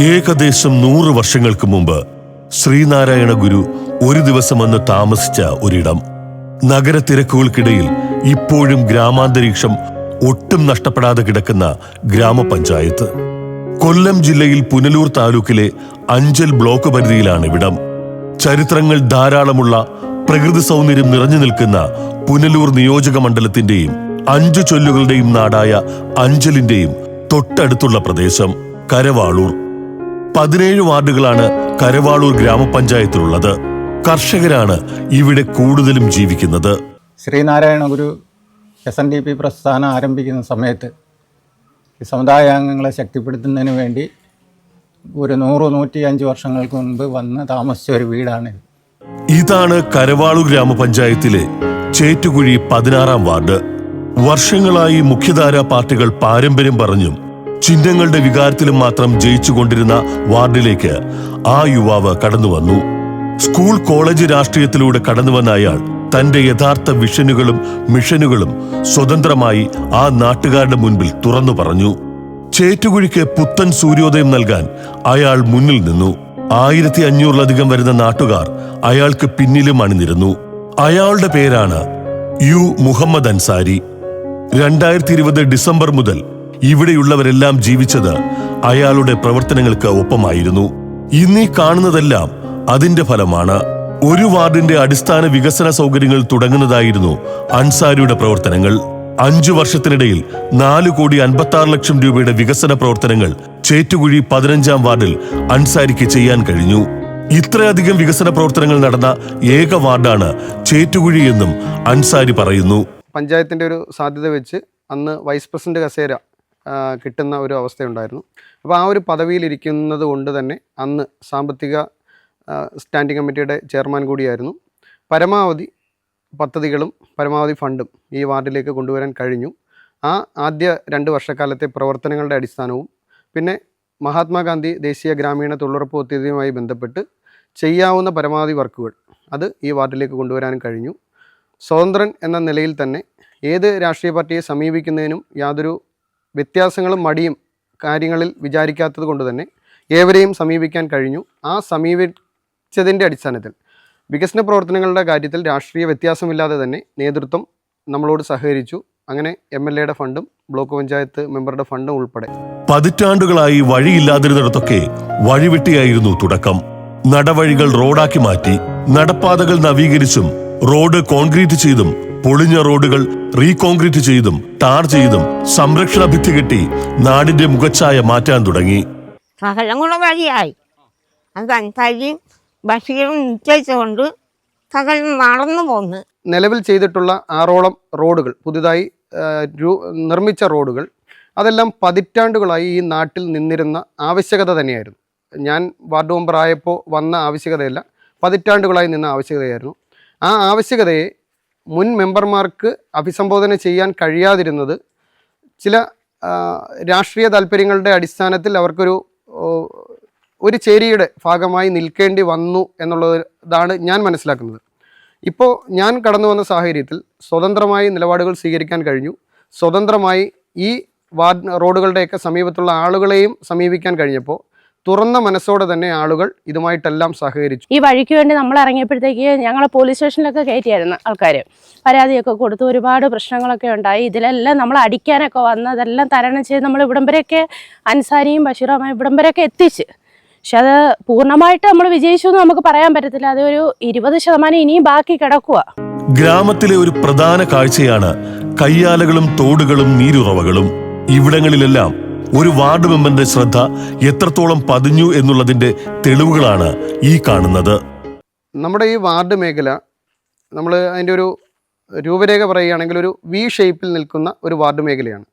ഏകദേശം 100 വർഷങ്ങൾക്ക് മുമ്പ് ശ്രീനാരായണ ഗുരു ഒരു ദിവസം വന്ന് താമസിച്ച ഒരിടം. നഗര തിരക്കുകൾക്കിടയിൽ ഇപ്പോഴും ഗ്രാമാന്തരീക്ഷം ഒട്ടും നഷ്ടപ്പെടാതെ കിടക്കുന്ന ഗ്രാമപഞ്ചായത്ത്. കൊല്ലം ജില്ലയിൽ പുനലൂർ താലൂക്കിലെ അഞ്ചൽ ബ്ലോക്ക് പരിധിയിലാണ് ഇവിടം. ചരിത്രങ്ങൾ ധാരാളമുള്ള, പ്രകൃതി സൗന്ദര്യം നിറഞ്ഞു നിൽക്കുന്ന പുനലൂർ നിയോജക മണ്ഡലത്തിന്റെയും 5 ചൊല്ലുകളുടെയും നാടായ അഞ്ചലിന്റെയും തൊട്ടടുത്തുള്ള പ്രദേശം കരവാളൂർ. 17 വാർഡുകളാണ് കരവാളൂർ ഗ്രാമപഞ്ചായത്തിലുള്ളത്. കർഷകരാണ് ഇവിടെ കൂടുതലും ജീവിക്കുന്നത്. ശ്രീനാരായണ ഗുരു SNDP പ്രസ്ഥാനം ആരംഭിക്കുന്ന സമയത്ത് ഈ സമുദായാംഗങ്ങളെ ശക്തിപ്പെടുത്തുന്നതിന് വേണ്ടി ഒരു 100-105 വർഷങ്ങൾക്ക് മുൻപ് വന്ന് താമസിച്ച ഒരു വീടാണിത്. ഇതാണ് കരവാളൂർ ഗ്രാമപഞ്ചായത്തിലെ ചേറ്റുകുഴി 16-ാം വാർഡ്. വർഷങ്ങളായി മുഖ്യധാരാ പാർട്ടികൾ പാരമ്പര്യം പറഞ്ഞും ചിഹ്നങ്ങളുടെ വികാരത്തിലും മാത്രം ജയിച്ചുകൊണ്ടിരുന്ന വാർഡിലേക്ക് ആ യുവാവ് കടന്നുവന്നു. സ്കൂൾ കോളേജ് രാഷ്ട്രീയത്തിലൂടെ കടന്നുവന്ന അയാൾ തന്റെ യഥാർത്ഥ വിഷനുകളും മിഷനുകളും സ്വതന്ത്രമായി ആ നാട്ടുകാരുടെ മുൻപിൽ തുറന്നു പറഞ്ഞു. ചേറ്റുകുഴിക്ക് പുത്തൻ സൂര്യോദയം നൽകാൻ അയാൾ മുന്നിൽ നിന്നു. 1500-ലധികം വരുന്ന നാട്ടുകാർ അയാൾക്ക് പിന്നിലും അണിനിരന്നു. അയാളുടെ പേരാണ് യു മുഹമ്മദ് അൻസാരി. 2020 ഡിസംബർ മുതൽ ഇവിടെയുള്ളവരെല്ലാം ജീവിച്ചത് അയാളുടെ പ്രവർത്തനങ്ങൾക്ക് ഒപ്പമായിരുന്നു. ഇന്നീ കാണുന്നതെല്ലാം അതിന്റെ ഫലമാണ്. ഒരു വാർഡിന്റെ അടിസ്ഥാന വികസന സൗകര്യങ്ങൾ തുടങ്ങുന്നതായിരുന്നു അൻസാരിയുടെ പ്രവർത്തനങ്ങൾ. 5 വർഷത്തിനിടയിൽ 4,56,00,000 രൂപയുടെ വികസന പ്രവർത്തനങ്ങൾ ചേറ്റുകുഴി 15-ാം വാർഡിൽ അൻസാരിക്ക് ചെയ്യാൻ കഴിഞ്ഞു. ഇത്രയധികം വികസന പ്രവർത്തനങ്ങൾ നടന്ന ഏക വാർഡാണ് ചേറ്റുകുഴി എന്നും അൻസാരി പറയുന്നു. പഞ്ചായത്തിൻ്റെ ഒരു സാധ്യത വെച്ച് അന്ന് വൈസ് പ്രസിഡന്റ് കസേര കിട്ടുന്ന ഒരു അവസ്ഥയുണ്ടായിരുന്നു. അപ്പോൾ ആ ഒരു പദവിയിലിരിക്കുന്നത് കൊണ്ട് തന്നെ അന്ന് സാമ്പത്തിക സ്റ്റാൻഡിംഗ് കമ്മിറ്റിയുടെ ചെയർമാൻ കൂടിയായിരുന്നു. പരമാവധി പദ്ധതികളും പരമാവധി ഫണ്ടും ഈ വാർഡിലേക്ക് കൊണ്ടുവരാൻ കഴിഞ്ഞു. ആ ആദ്യ 2 വർഷക്കാലത്തെ പ്രവർത്തനങ്ങളുടെ അടിസ്ഥാനവും പിന്നെ മഹാത്മാഗാന്ധി ദേശീയ ഗ്രാമീണ തൊഴിലുറപ്പ് പദ്ധതിയുമായി ബന്ധപ്പെട്ട് ചെയ്യാവുന്ന പരമാവധി വർക്കുകൾ അത് ഈ വാർഡിലേക്ക് കൊണ്ടുവരാനും കഴിഞ്ഞു. സ്വതന്ത്രൻ എന്ന നിലയിൽ തന്നെ ഏത് രാഷ്ട്രീയ പാർട്ടിയെ സമീപിക്കുന്നതിനും യാതൊരു വ്യത്യാസങ്ങളും മടിയും കാര്യങ്ങളിൽ വിചാരിക്കാത്തത് കൊണ്ട് തന്നെ ഏവരെയും സമീപിക്കാൻ കഴിഞ്ഞു. ആ സമീപിച്ചതിൻ്റെ അടിസ്ഥാനത്തിൽ വികസന പ്രവർത്തനങ്ങളുടെ കാര്യത്തിൽ രാഷ്ട്രീയ വ്യത്യാസമില്ലാതെ തന്നെ നേതൃത്വം നമ്മളോട് സഹകരിച്ചു. അങ്ങനെ MLAയുടെ ഫണ്ടും ബ്ലോക്ക് പഞ്ചായത്ത് മെമ്പറുടെ ഫണ്ടും ഉൾപ്പെടെ പതിറ്റാണ്ടുകളായി വഴിയില്ലാതിരുന്നിടത്തൊക്കെ വഴിവെട്ടിയായിരുന്നു തുടക്കം. നടവഴികൾ റോഡാക്കി മാറ്റി, നടപ്പാതകൾ നവീകരിച്ചും റോഡ് കോൺക്രീറ്റ് ചെയ്തും പൊളിഞ്ഞ റോഡുകൾ റീകോൺക്രീറ്റ് ചെയ്തും ടാർ ചെയ്തും സംരക്ഷണ ഭിത്തി കെട്ടി നാടിന്റെ മുഖച്ഛായ മാറ്റാൻ തുടങ്ങി. സകലം കൂടെ വഴിയായി. അത് അൻസാരിയും ബഷീറും നിശ്ചയിച്ചുകൊണ്ട് സകലം നടന്നു പോന്ന്. നിലവിൽ ചെയ്തിട്ടുള്ള 6ഓളം റോഡുകൾ, പുതുതായി നിർമ്മിച്ച റോഡുകൾ, അതെല്ലാം പതിറ്റാണ്ടുകളായി ഈ നാട്ടിൽ നിന്നിരുന്ന ആവശ്യകത തന്നെയായിരുന്നു. ഞാൻ വാർഡ് മെമ്പർ ആയപ്പോൾ വന്ന ആവശ്യകതയല്ല, പതിറ്റാണ്ടുകളായി നിന്ന ആവശ്യകതയായിരുന്നു. ആ ആവശ്യകതയെ മുൻ മെമ്പർമാർക്ക് അഭിസംബോധന ചെയ്യാൻ കഴിയാതിരുന്നത് ചില രാഷ്ട്രീയ താല്പര്യങ്ങളുടെ അടിസ്ഥാനത്തിൽ അവർക്കൊരു ചേരിയുടെ ഭാഗമായി നിൽക്കേണ്ടി വന്നു എന്നുള്ളതാണ് ഞാൻ മനസ്സിലാക്കുന്നത്. ഇപ്പോൾ ഞാൻ കടന്നു വന്ന സാഹചര്യത്തിൽ സ്വതന്ത്രമായി നിലപാടുകൾ സ്വീകരിക്കാൻ കഴിഞ്ഞു. സ്വതന്ത്രമായി ഈ റോഡുകളുടെയൊക്കെ സമീപത്തുള്ള ആളുകളെയും സമീപിക്കാൻ കഴിഞ്ഞപ്പോൾ തുറന്ന മനസ്സോടെ തന്നെ ആളുകൾ ഇതുമായിട്ടെല്ലാം സഹകരിച്ചു. ഈ വഴിക്ക് വേണ്ടി നമ്മൾ ഇറങ്ങിയപ്പോഴത്തേക്ക് ഞങ്ങളെ പോലീസ് സ്റ്റേഷനിലൊക്കെ കയറ്റിയായിരുന്നു ആൾക്കാർ. പരാതിയൊക്കെ കൊടുത്തു, ഒരുപാട് പ്രശ്നങ്ങളൊക്കെ ഉണ്ടായി. ഇതിലെല്ലാം നമ്മൾ അടിക്കാനൊക്കെ വന്നതെല്ലാം തരണം ചെയ്ത് നമ്മൾ ഇവിടം വരെയൊക്കെ അൻസാരിയും ബഷീറുമായി ഇവിടം വരെയൊക്കെ എത്തിച്ച്. പക്ഷെ അത് പൂർണ്ണമായിട്ട് നമ്മൾ വിജയിച്ചു എന്ന് നമുക്ക് പറയാൻ പറ്റത്തില്ല. അത് ഒരു 20% ഇനിയും ബാക്കി കിടക്കുക. ഗ്രാമത്തിലെ ഒരു പ്രധാന കാഴ്ചയാണ് കയ്യാലകളും തോടുകളും നീരുറവകളും. ഇവിടങ്ങളിലെല്ലാം ഒരു വാർഡ് മെമ്പറിന്റെ ശ്രദ്ധ എത്രത്തോളം പതിഞ്ഞു എന്നുള്ളതിന്റെ തെളിവുകളാണ് ഈ കാണുന്നത്. നമ്മുടെ ഈ വാർഡ് മേഖല നമ്മൾ അതിൻ്റെ ഒരു രൂപരേഖ പറയുകയാണെങ്കിൽ ഒരു V ഷേപ്പിൽ നിൽക്കുന്ന ഒരു വാർഡ് മേഖലയാണ്.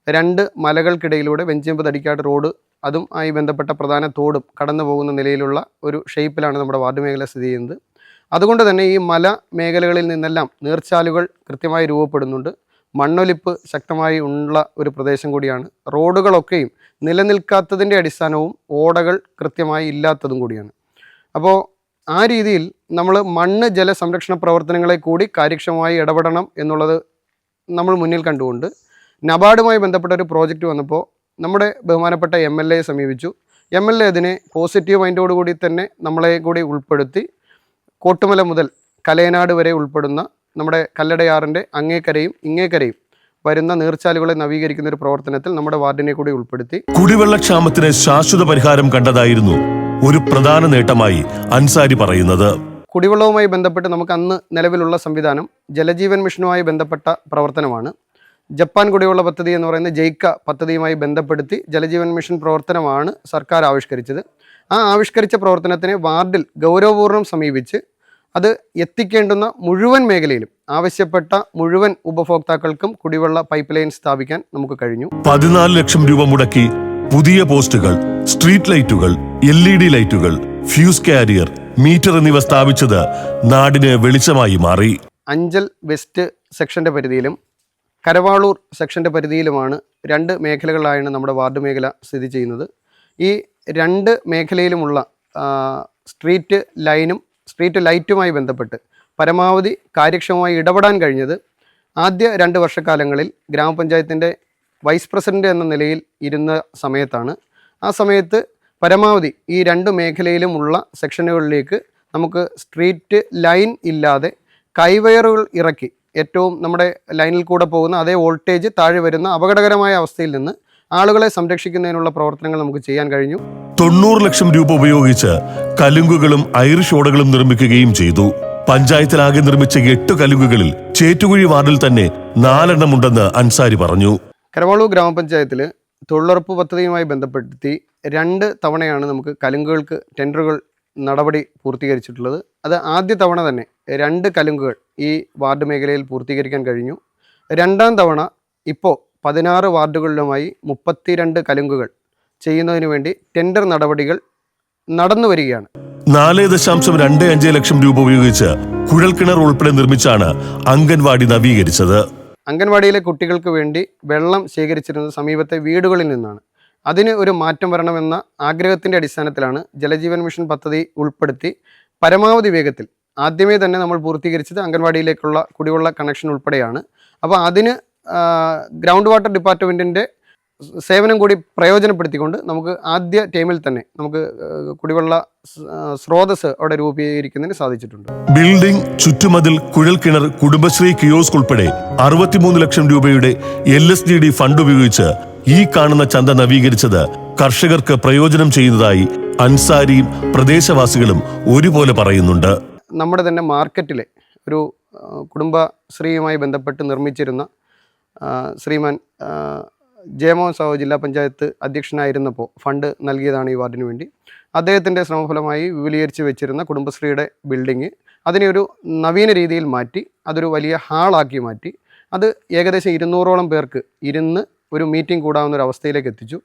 2 മലകൾക്കിടയിലൂടെ വെഞ്ചേമ്പ് തടിക്കാട് റോഡ്, അതും ആയി ബന്ധപ്പെട്ട പ്രധാന തോടും കടന്നു പോകുന്ന നിലയിലുള്ള ഒരു ഷേപ്പിലാണ് നമ്മുടെ വാർഡ് മേഖല സ്ഥിതി ചെയ്യുന്നത്. അതുകൊണ്ട് തന്നെ ഈ മല മേഖലകളിൽ നിന്നെല്ലാം നീർച്ചാലുകൾ കൃത്യമായി രൂപപ്പെടുന്നുണ്ട്. മണ്ണൊലിപ്പ് ശക്തമായി ഉള്ള ഒരു പ്രദേശം കൂടിയാണ്. റോഡുകളൊക്കെയും നിലനിൽക്കാത്തതിൻ്റെ അടിസ്ഥാനവും ഓടകൾ കൃത്യമായി ഇല്ലാത്തതും കൂടിയാണ്. അപ്പോൾ ആ രീതിയിൽ നമ്മൾ മണ്ണ് ജല സംരക്ഷണ പ്രവർത്തനങ്ങളെ കൂടി കാര്യക്ഷമമായി ഇടപെടണം എന്നുള്ളത് നമ്മൾ മുന്നിൽ കണ്ടുകൊണ്ട് നബാർഡുമായി ബന്ധപ്പെട്ട ഒരു പ്രോജക്റ്റ് വന്നപ്പോൾ നമ്മുടെ ബഹുമാനപ്പെട്ട MLAയെ സമീപിച്ചു. MLA അതിനെ പോസിറ്റീവ് മൈൻഡോടുകൂടി തന്നെ നമ്മളെ കൂടി ഉൾപ്പെടുത്തി കോട്ടുമല മുതൽ കലയനാട് വരെ ഉൾപ്പെടുന്ന നമ്മുടെ കല്ലടയാറിൻ്റെ അങ്ങേക്കരയും ഇങ്ങേക്കരയും വരുന്ന നീർച്ചാലുകളെ നവീകരിക്കുന്ന ഒരു പ്രവർത്തനത്തിൽ നമ്മുടെ വാർഡിനെ കൂടി ഉൾപ്പെടുത്തി. കുടിവെള്ളക്ഷാമത്തിന് ശാശ്വത പരിഹാരം കണ്ടതായിരുന്നു ഒരു പ്രധാന നേട്ടമായി അൻസാരി പറയുന്നത്. കുടിവെള്ളവുമായി ബന്ധപ്പെട്ട് നമുക്ക് അന്ന് നിലവിലുള്ള സംവിധാനം ജലജീവൻ മിഷനുമായി ബന്ധപ്പെട്ട പ്രവർത്തനമാണ്. ജപ്പാൻ കുടിവെള്ള പദ്ധതി എന്ന് പറയുന്ന ജൈക്ക പദ്ധതിയുമായി ബന്ധപ്പെടുത്തി ജലജീവൻ മിഷൻ പ്രവർത്തനമാണ് സർക്കാർ ആവിഷ്കരിച്ചത്. ആ ആവിഷ്കരിച്ച പ്രവർത്തനത്തിനെ വാർഡിൽ ഗൗരവപൂർവ്വം സമീപിച്ച് അത് എത്തിക്കേണ്ടുന്ന മുഴുവൻ മേഖലയിലും ആവശ്യപ്പെട്ട മുഴുവൻ ഉപഭോക്താക്കൾക്കും കുടിവെള്ള പൈപ്പ് ലൈൻ സ്ഥാപിക്കാൻ നമുക്ക് കഴിഞ്ഞു. 14 ലക്ഷം രൂപ മുടക്കി പുതിയ പോസ്റ്റുകൾ, സ്ട്രീറ്റ് ലൈറ്റുകൾ, LED ലൈറ്റുകൾ, ഫ്യൂസ് കാരിയർ, മീറ്റർ എന്നിവ സ്ഥാപിച്ചത് നാടിന് വെളിച്ചമായി മാറി. അഞ്ചൽ വെസ്റ്റ് സെക്ഷന്റെ പരിധിയിലും കരവാളൂർ സെക്ഷന്റെ പരിധിയിലുമാണ് 2 മേഖലകളിലായാണ് നമ്മുടെ വാർഡ് മേഖല സ്ഥിതി ചെയ്യുന്നത്. ഈ 2 മേഖലയിലുമുള്ള സ്ട്രീറ്റ് ലൈറ്റുമായി ബന്ധപ്പെട്ട് പരമാവധി കാര്യക്ഷമമായി ഇടപെടാൻ കഴിഞ്ഞത് ആദ്യ 2 വർഷക്കാലങ്ങളിൽ ഗ്രാമപഞ്ചായത്തിൻ്റെ വൈസ് പ്രസിഡന്റ് എന്ന നിലയിൽ ഇരുന്ന സമയത്താണ്. ആ സമയത്ത് പരമാവധി ഈ 2 മേഖലയിലുമുള്ള സെക്ഷനുകളിലേക്ക് നമുക്ക് സ്ട്രീറ്റ് ലൈൻ ഇല്ലാതെ കൈവയറുകൾ ഇറക്കി ഏറ്റവും നമ്മുടെ ലൈനിൽ കൂടെ പോകുന്ന അതേ വോൾട്ടേജ് താഴെ വരുന്ന അപകടകരമായ അവസ്ഥയിൽ നിന്ന് ആളുകളെ സംരക്ഷിക്കുന്നതിനുള്ള പ്രവർത്തനങ്ങൾ നമുക്ക് ചെയ്യാൻ കഴിഞ്ഞു. 90 ലക്ഷം രൂപ ഉപയോഗിച്ച് കലുങ്കുകളും ഐറിഷ് ഓടകളും നിർമ്മിക്കുകയും ചെയ്തു. പഞ്ചായത്തിലാകെ നിർമ്മിച്ച 8 കലുങ്കുകളിൽ ചേറ്റുകുഴി വാർഡിൽ തന്നെ 4 എണ്ണം ഉണ്ടെന്ന് അൻസാരി പറഞ്ഞു. കരവാളൂർ ഗ്രാമപഞ്ചായത്തിൽ തൊഴിലുറപ്പ് പദ്ധതിയുമായി ബന്ധപ്പെടുത്തി 2 തവണയാണ് നമുക്ക് കലുങ്കുകൾക്ക് ടെൻഡറുകൾ നടപടി പൂർത്തീകരിച്ചിട്ടുള്ളത്. അത് ആദ്യ തവണ തന്നെ 2 കലുങ്കുകൾ ഈ വാർഡ് മേഖലയിൽ പൂർത്തീകരിക്കാൻ കഴിഞ്ഞു. 2ാം തവണ ഇപ്പോൾ 16 വാർഡുകളിലുമായി 32 കലുങ്കുകൾ ചെയ്യുന്നതിന് വേണ്ടി ടെൻഡർ നടപടികൾ നടന്നു വരികയാണ്. 4.25 ലക്ഷം രൂപ ഉപയോഗിച്ച് കുഴൽക്കിണർ ഉൾപ്പെടെ നിർമ്മിച്ചാണ് അംഗൻവാടി നവീകരിച്ചത്. അംഗൻവാടിയിലെ കുട്ടികൾക്ക് വേണ്ടി വെള്ളം ശേഖരിച്ചിരുന്നത് സമീപത്തെ വീടുകളിൽ നിന്നാണ്. അതിന് ഒരു മാറ്റം വരണമെന്ന ആഗ്രഹത്തിൻ്റെ അടിസ്ഥാനത്തിലാണ് ജലജീവൻ മിഷൻ പദ്ധതി ഉൾപ്പെടുത്തി പരമാവധി വേഗത്തിൽ ആദ്യമേ തന്നെ നമ്മൾ പൂർത്തീകരിച്ചത് അംഗൻവാടിയിലേക്കുള്ള കുടിവെള്ള കണക്ഷൻ ഉൾപ്പെടെയാണ്. അപ്പോൾ അതിന് ഗ്രൗണ്ട് വാട്ടർ ഡിപ്പാർട്ട്മെൻറ്റിൻ്റെ സേവനം കൂടി പ്രയോജനപ്പെടുത്തിക്കൊണ്ട് നമുക്ക് ആദ്യ ടൈമിൽ തന്നെ നമുക്ക് കുടിവെള്ള സ്രോതസ് അവിടെ രൂപീകരിക്കുന്നതിന് സാധിച്ചിട്ടുണ്ട്. ബിൽഡിംഗ്, ചുറ്റുമതിൽ, കുഴൽക്കിണർ, കുടുംബശ്രീ കിയോസ്ക് ഉൾപ്പെടെ 63 ലക്ഷം രൂപയുടെ LSDD ഫണ്ട് ഉപയോഗിച്ച് ഈ കാണുന്ന ചന്ത നവീകരിച്ചത് കർഷകർക്ക് പ്രയോജനം ചെയ്യുന്നതായി അൻസാരിയും പ്രദേശവാസികളും ഒരുപോലെ പറയുന്നുണ്ട്. നമ്മുടെ തന്നെ മാർക്കറ്റിലെ ഒരു കുടുംബശ്രീയുമായി ബന്ധപ്പെട്ട് നിർമ്മിച്ചിരുന്ന ശ്രീമാൻ ജയമോഹൻ സാഹു ജില്ലാ പഞ്ചായത്ത് അധ്യക്ഷനായിരുന്നപ്പോൾ ഫണ്ട് നൽകിയതാണ് ഈ വാർഡിന് വേണ്ടി. അദ്ദേഹത്തിൻ്റെ ശ്രമഫലമായി വിപുലീകരിച്ച് വെച്ചിരുന്ന കുടുംബശ്രീയുടെ ബിൽഡിങ് അതിനെ ഒരു നവീന രീതിയിൽ മാറ്റി അതൊരു വലിയ ഹാളാക്കി മാറ്റി അത് ഏകദേശം 200ഓളം പേർക്ക് ഇരുന്ന് ഒരു മീറ്റിംഗ് കൂടാവുന്ന ഒരു അവസ്ഥയിലേക്ക് എത്തിച്ചു.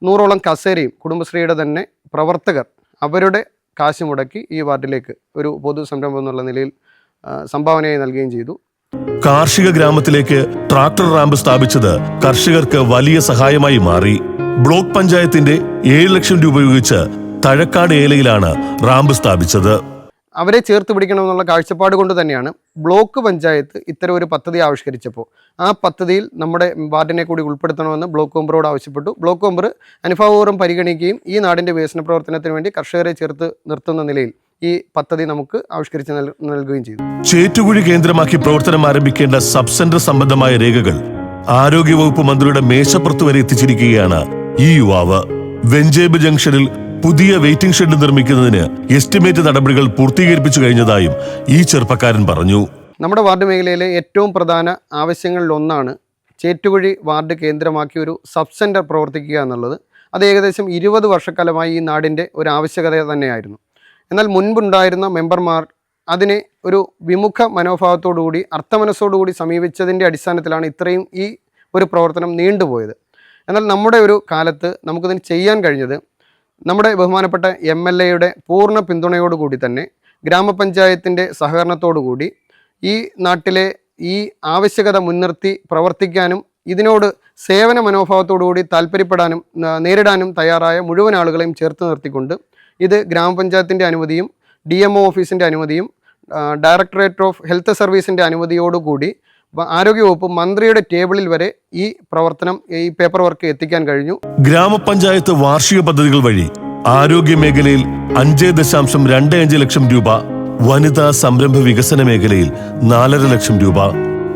100ഓളം കസേരയും കുടുംബശ്രീയുടെ തന്നെ പ്രവർത്തകർ അവരുടെ കാശ് മുടക്കി ഈ വാർഡിലേക്ക് ഒരു പൊതു സംരംഭം എന്നുള്ള നിലയിൽ സംഭാവനയായി നൽകുകയും ചെയ്തു. കാർഷിക ഗ്രാമത്തിലേക്ക് ട്രാക്ടർ റാമ്പ് സ്ഥാപിച്ചത് കർഷകർക്ക് വലിയ സഹായമായി മാറി. ബ്ലോക്ക് പഞ്ചായത്തിന്റെ 7 ലക്ഷം രൂപ ഉപയോഗിച്ച് തഴക്കാട് ഏലയിലാണ് റാമ്പ് സ്ഥാപിച്ചത്. അവരെ ചേർത്ത് പിടിക്കണമെന്നുള്ള കാഴ്ചപ്പാട് കൊണ്ട് തന്നെയാണ് ബ്ലോക്ക് പഞ്ചായത്ത് ഇത്തരം ഒരു പദ്ധതി ആവിഷ്കരിച്ചപ്പോൾ ആ പദ്ധതിയിൽ നമ്മുടെ വാർഡിനെ കൂടി ഉൾപ്പെടുത്തണമെന്ന് ബ്ലോക്ക് മെമ്പറോട് ആവശ്യപ്പെട്ടു. ബ്ലോക്ക് മെമ്പർ അനുഭാവപൂർവ്വം പരിഗണിക്കുകയും ഈ നാടിൻ്റെ വികസന പ്രവർത്തനത്തിന് വേണ്ടി കർഷകരെ ചേർത്ത് നിർത്തുന്ന നിലയിൽ ഈ പദ്ധതി നമുക്ക് ആവിഷ്കരിച്ച് നൽകുകയും ചെയ്തു. ചേറ്റുകുഴി കേന്ദ്രമാക്കി പ്രവർത്തനം ആരംഭിക്കേണ്ട സബ് സെന്റർ സംബന്ധമായ രേഖകൾ ആരോഗ്യവകുപ്പ് മന്ത്രിയുടെ മേശപ്പുറത്ത് വരെ എത്തിച്ചിരിക്കുകയാണ് ഈ യുവാവ്. വെഞ്ചേബ് ജംഗ്ഷനിൽ പുതിയ വെയിറ്റിംഗ് ഷെഡ് നിർമ്മിക്കുന്നതിന് എസ്റ്റിമേറ്റ് നടപടികൾ പൂർത്തീകരിപ്പിച്ചു കഴിഞ്ഞതായും ഈ ചെറുപ്പക്കാരൻ പറഞ്ഞു. നമ്മുടെ വാർഡ് മേഖലയിലെ ഏറ്റവും പ്രധാന ആവശ്യങ്ങളിലൊന്നാണ് ചേറ്റുകുഴി വാർഡ് കേന്ദ്രമാക്കി ഒരു സബ് സെന്റർ പ്രവർത്തിക്കുക എന്നുള്ളത്. അത് ഏകദേശം 20 വർഷക്കാലമായി ഈ നാടിൻ്റെ ഒരു ആവശ്യകത തന്നെയായിരുന്നു. എന്നാൽ മുൻപുണ്ടായിരുന്ന മെമ്പർമാർ അതിനെ ഒരു വിമുഖ മനോഭാവത്തോടുകൂടി അർത്ഥമനസ്സോടുകൂടി സമീപിച്ചതിൻ്റെ അടിസ്ഥാനത്തിലാണ് ഇത്രയും ഈ ഒരു പ്രവർത്തനം നീണ്ടുപോയത്. എന്നാൽ നമ്മുടെ ഒരു കാലത്ത് നമുക്കിതിന് ചെയ്യാൻ കഴിഞ്ഞത് നമ്മുടെ ബഹുമാനപ്പെട്ട MLAയുടെ പൂർണ്ണ പിന്തുണയോടുകൂടി തന്നെ ഗ്രാമപഞ്ചായത്തിൻ്റെ സഹകരണത്തോടുകൂടി ഈ നാട്ടിലെ ഈ ആവശ്യകത മുൻനിർത്തി പ്രവർത്തിക്കാനും ഇതിനോട് സേവന മനോഭാവത്തോടുകൂടി താല്പര്യപ്പെടാനും നേരിടാനും തയ്യാറായ മുഴുവൻ ആളുകളെയും ചേർത്ത് നിർത്തിക്കൊണ്ട് ഇത് ഗ്രാമപഞ്ചായത്തിൻ്റെ അനുമതിയും DMO ഓഫീസിൻ്റെ അനുമതിയും ഡയറക്ടറേറ്റ് ഓഫ് ഹെൽത്ത് സർവീസിൻ്റെ അനുമതിയോടുകൂടി ആരോഗ്യവകുപ്പ് മന്ത്രിയുടെ ടേബിളിൽ വരെ ഈ പ്രവർത്തനം ഈ പേപ്പർ വർക്ക് എത്തിക്കാൻ കഴിഞ്ഞു. ഗ്രാമപഞ്ചായത്ത് വാർഷിക പദ്ധതികൾ വഴി ആരോഗ്യ മേഖലയിൽ 5.25 ലക്ഷം രൂപ, വനിതാ സംരംഭ വികസന മേഖലയിൽ 4.5 ലക്ഷം രൂപ,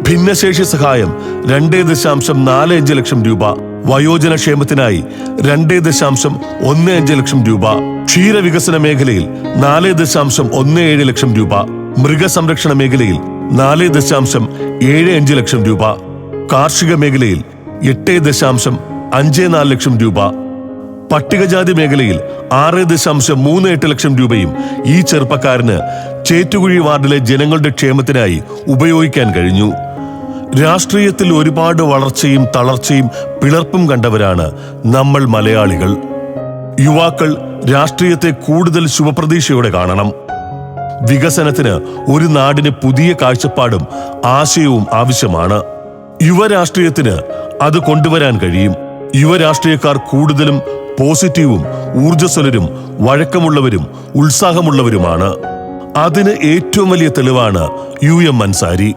ഭിന്നശേഷി സഹായം 2.45 ലക്ഷം രൂപ, വയോജന ക്ഷേമത്തിനായി 2.15 ലക്ഷം രൂപ, ക്ഷീരവികസന മേഖലയിൽ 4.17 ലക്ഷം രൂപ, മൃഗസംരക്ഷണ മേഖലയിൽ 4.75 ലക്ഷം രൂപ, കാർഷിക മേഖലയിൽ 8.54 ലക്ഷം രൂപ, പട്ടികജാതി മേഖലയിൽ 6.38 ലക്ഷം രൂപയും ഈ ചെറുപ്പക്കാരന് ചേറ്റുകുഴി വാർഡിലെ ജനങ്ങളുടെ ക്ഷേമത്തിനായി ഉപയോഗിക്കാൻ കഴിഞ്ഞു. രാഷ്ട്രീയത്തിൽ ഒരുപാട് വളർച്ചയും തളർച്ചയും പിളർപ്പും കണ്ടവരാണ് നമ്മൾ മലയാളികൾ. യുവാക്കൾ രാഷ്ട്രീയത്തെ കൂടുതൽ ശുഭപ്രതീക്ഷയോടെ കാണണം. വികസനത്തിന് ഒരു നാടിന് പുതിയ കാഴ്ചപ്പാടും ആശയവും ആവശ്യമാണ്. യുവരാഷ്ട്രീയത്തിന് അത് കൊണ്ടുവരാൻ കഴിയും. യുവരാഷ്ട്രീയക്കാർ കൂടുതലും പോസിറ്റീവും ഊർജ്ജസ്വലരും വഴക്കമുള്ളവരും ഉത്സാഹമുള്ളവരുമാണ്. അതിന് ഏറ്റവും വലിയ തെളിവാണ് UM അൻസാരി.